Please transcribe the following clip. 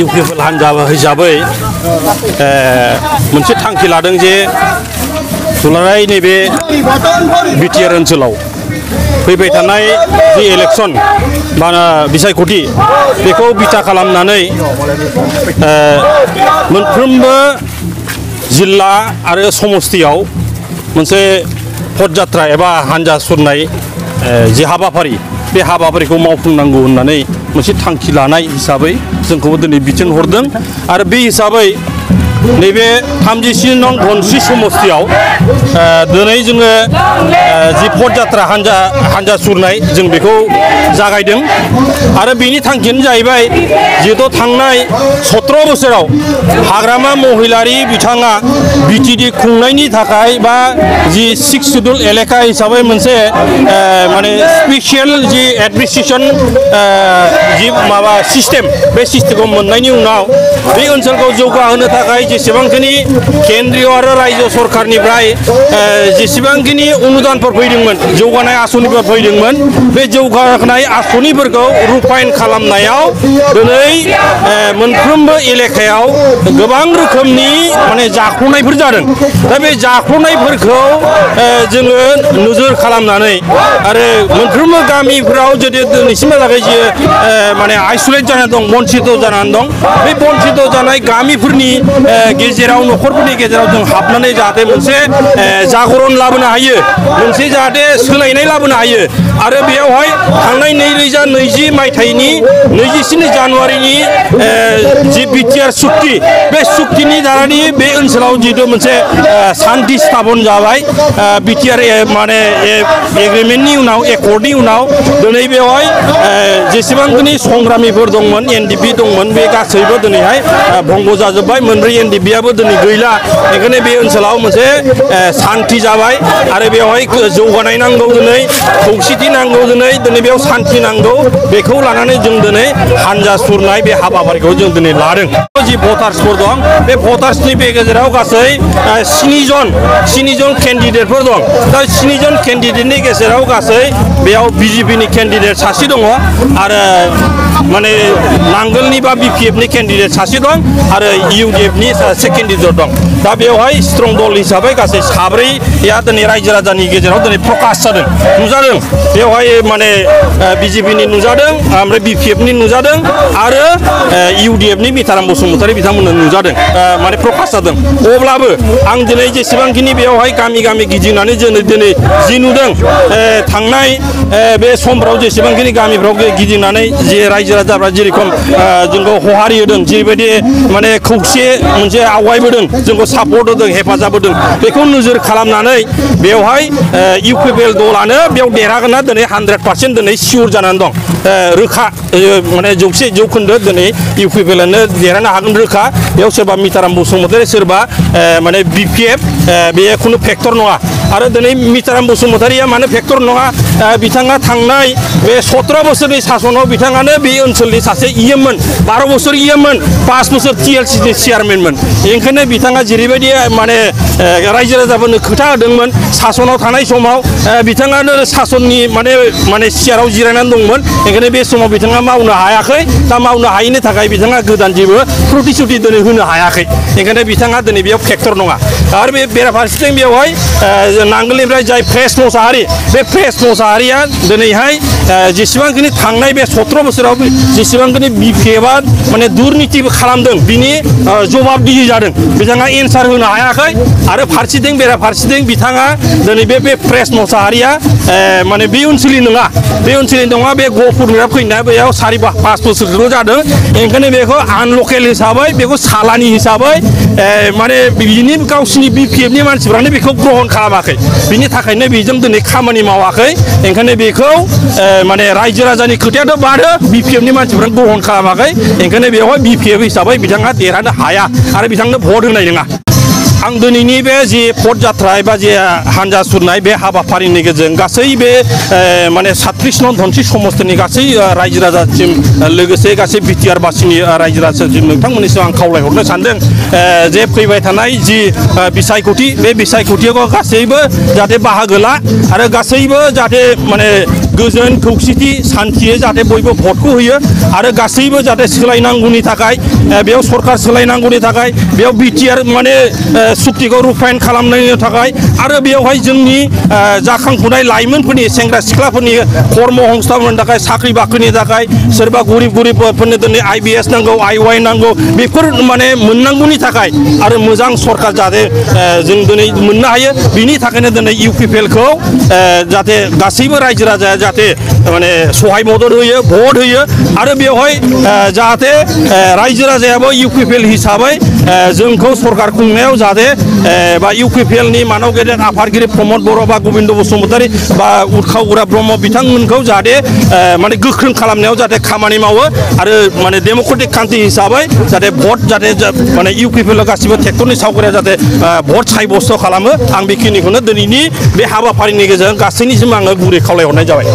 UPPL हान्जा हिसाबै मोनसे थांखि लादों जे दुलाराय नैबे बिटिआर ओनसोलाव फैबाय थानाय जि इलेक्शन बा बिसायख'थि बेखौ बिथा खालामनानै मोनफ्रोमबो जिल्ला आरो समस्तियाव मोनसे पदयात्रा एबा हान्जा सुरनाय जि हाबाफारि बे हाबाफारिखौ मावफुंनांगौ होननानै मोनसे थांखि लानाय हिसाबै जोंखौबो दिनै बिथोन हरदों आरो बे हिसाबै नैबे 37 नं धनस्रि समस्तियाव दिनै जोङो जि पदयात्रा हान्जा सुरनाय जों बेखौ जागायदों आरो बेनि थांखियानो जाहैबाय जिहेतु थांनाय 17 बोसोराव हाग्रामा महिलारि बिथाङा बिटिडि खुंनायनि थाखाय बा जि 6 शिड्युल एलेका हिसाबै मोनसे माने स्पेसियेल जि एडमिनिस्ट्रेशन जि माबा सिस्टेम बे सिस्टेमखौ मोननायनि उनाव बे ओनसोलखौ जौगाहोनो थाखाय जेसेबांखिनि केन्द्रीय आरो रायजो सरकारनिफ्राय जेसेबांखिनि अनुदानफोर फैदोंमोन जौगानाय आसनिफोर फैदोंमोन बे जौगानाय आसनिफोरखौ रुपायन खालामनायाव दिनै मोनफ्रोमबो एलेकायाव गोबां रोखोमनि माने जाख्ल'नायफोर जादों दा बे जाख्ल'नायफोरखौ जोङो नोजोर खालामनानै आरो मोनफ्रोमबो गामिफोराव जुदि दिनैसिमहालागै जे माने आइसोलेट जानानै दं बन्चित जानानै दं बे बन्चित जानाय गामिफोरनि गेजेराव न'खरफोरनि गेजेराव जों हाबनानै जाहाथे मोनसे जागरण लाबोनो हायो मोनसे जाहाथे सोलायनाय लाबोनो हायो आरो बेयावहाय थांनाय 2020 मायथाइनि 24 जानुवारिनि जि बिटिआर सुक्ति बे सुक्तिनि दारानि बे ओनसोलाव जिहेतु मोनसे शान्ति स्थापन जाबाय बिटिआर माने एग्रिमेन्टनि उनाव एकर्डनि उनाव दिनै बेवहाय जेसेबांखिनि संग्रामिफोर दंमोन एनडिपि दंमोन बे गासैबो दिनैहाय भंग जाजोब्बाय मोनब्रै एनडिपिआबो दिनै गैला बेखायनो बे ओनसोलाव मोनसे शान्ति जाबाय आरो बेवहाय जौगानाय नांगौ दिनै खौसेथि नांगौ दिनै बेयाव शान्ति नांगौ बेखौ लानानै जों दिनै हान्जा सुरनाय बे हाबाफारिखौ जों दिनै लादों जि भटार्सफोर दं बे भटार्सनि बे गेजेराव गासै 7 जन केन्डिडेटफोर दं दा 7 जन केन्डिडेटनि गेजेराव गासै बेयाव बिजेपिनि केन्डिडेट सासे दङ आरो माने नांगोलनि बा बिपिएफनि केन्डिडेट सासे दं आरो इउडिएफनि सासे केन्डिडेट दं दा बेवहाय स्ट्रं दल हिसाबै गासै 4या दिनै रायजो राजानि गेजेराव दिनै प्रकाश जादों नुजादों बेवहाय माने बिजेपिनि नुजादों ओमफ्राय बिपिएफनि नुजादों आरो इउडिएफनि मिताराम बसुमतारी बिथांमोननो नुजादों माने प्रकाश जादों अब्लाबो आं दिनै जेसेबांखिनि बेवहाय गामि गामि गिदिंनानै जोङो दिनै जि नुदों थांनाय बे समफ्राव जेसेबांखिनि गामिफ्राव गिदिंनानै जे रायजो राजाफ्रा जेरेखम जोंखौ हहारि होदों जेरैबायदि माने खौसे मोनसे आवगायबोदों जोंखौ सापर्ट होदों हेफाजाब होदों बेखौ नोजोर खालामनानै बेवहाय इउपिपिएल दलानो बेयाव देरहागोनना दिनै 100% दिनै सियर जानानै दं रोखा माने 100% दिनै इउपिपिएलनो देरहानो हागोन रोखा बेयाव सोरबा मिताराम बसुमतारी सोरबा माने बिपिएफ बे खुनु फेक्टर नङा आरो दिनै मिताराम बसुमतारीया मानो फेक्टर नङा बिथाङा थांनाय बे 17 बोसोरनि सासनाव बिथाङानो बे ओनसोलनि सासे इएममोन 12 बोसोर इएममोन 5 बोसोर टिएलसिनि चेयारमेनमोन ओंखायनो बिथाङा जेरैबायदि माने रायजो राजाफोरनो खोथा होदोंमोन सासनाव थानाय समाव बिथाङानो सासननि माने सियाराव जिरायनानै दंमोन ओंखायनो बे समाव बिथाङा मावनो हायाखै दा मावनो हायैनि थाखाय बिथाङा गोदान जेबो प्रतिश्रुति दिनै होनो हायाखै ओंखायनो बिथाङा दिनै बेयाव फेक्टर नङा आरो बे बेराफारसेथिं बेवहाय नांगोलनिफ्राय जाय फ्रेस मोसाहारि बे फ्रेस मोसाहारिया दिनैहाय जेसेबांखिनि थांनाय बे 17 बोसोराव जेसेबांखिनि बिपिएफआ माने दुर्नितिबो खालामदों बिनि जबाबदिहि जादों बिथाङा एन्सार होनो हायाखै आरो फारसेथिं बेराफारसेथिं बिथाङा दिनै बे फ्रेस मोसाहारिया माने बे ओनसोलनि नङा बे गहपुरनिफ्राय फैनाया बेयाव 4-5 बोसोरसोल' जादों ओंखायनो बेखौ आनलकेल हिसाबै बेखौ सालानि हिसाबै माने बिनि गावसिनि बिपिएफनि मानसिफ्रानो बेखौ ग्रहण खालामाखै बिनि थाखायनो बेजों दिनै खामानि मावाखै ओंखायनो बेखौ माने रायजो राजानि खोथायाथ' बारो बिपिएफनि मानसिफ्रा ग्रहण खालामाखै ओंखायनो बेवहाय बिपिएफ हिसाबै बिथाङा देरहानो हाया आरो बिथांनो भट होनाय नङा आं दिनैनि बे जि पदयात्रा एबा जे हान्जा सुरनाय बे हाबाफारिनि गेजेरजों गासै बे माने 37 नं धनस्रि समस्तिनि गासै रायजो राजासिम लोगोसे गासै बिटिआर बासिनि रायजो राजासिम नोंथांमोननिसिम आं खावलायहरनो सानदों जे फैबाय थानाय जि बिसायख'थि बे बिसायख'थिखौ गासैबो जाहाथे बाहागो ला आरो गासैबो जाहाथे माने गोजोन खौसेथि सान्थियै जाहाथे बयबो भटखौ होयो आरो गासैबो जाहाथे सोलायनांगौनि थाखाय बेयाव सरकार सोलायनांगौनि थाखाय बेयाव बिटिआर माने सुक्तिखौ रुफाइन खालामनायनि थाखाय आरो बेयावहाय जोंनि जाखांफुनाय लाइमोनफोरनि सेंग्रा सिख्लाफोरनि कर्म संस्थापननि थाखाय साख्रि बाख्रिनि थाखाय सोरबा गरिबफोरनो दिनै IBS नांगौ IY नांगौ बेफोर माने मोननांगौनि थाखाय आरो मोजां सरकार जाहाथे जों दिनै मोननो हायो बिनि थाखायनो दिनै UPPLखौ जाहाथे गासैबो रायजो राजाया जाहाथे माने सहाय मदद होयो भट होयो आरो बेवहाय जाहाथे रायजो राजायाबो UPPL हिसाबै जोंखौ सरकार खुंनायाव जाहाथे बा UPPLनि मानाव गेदेर आफादगिरि प्रमद बर' बा गोबिन्द बसुमतारी बा उर्खावग्रा ब्रह्म बिथांमोनखौ जाहाथे माने गोख्रों खालामनायाव जाहाथे खामानि मावो आरो माने डेम'क्रेटिक कान्ट्रि हिसाबै जाहाथे भट जाहाथे माने UPPL गासिबो ट्रेक्टरनि सावगारिया जाहाथे भट साब्यस्त खालामो आं बेखिनिखौनो दिनैनि बे हाबाफारिनि गेजेरजों गासैनिसिम आङो गुरै खावलायहरनाय जाबाय।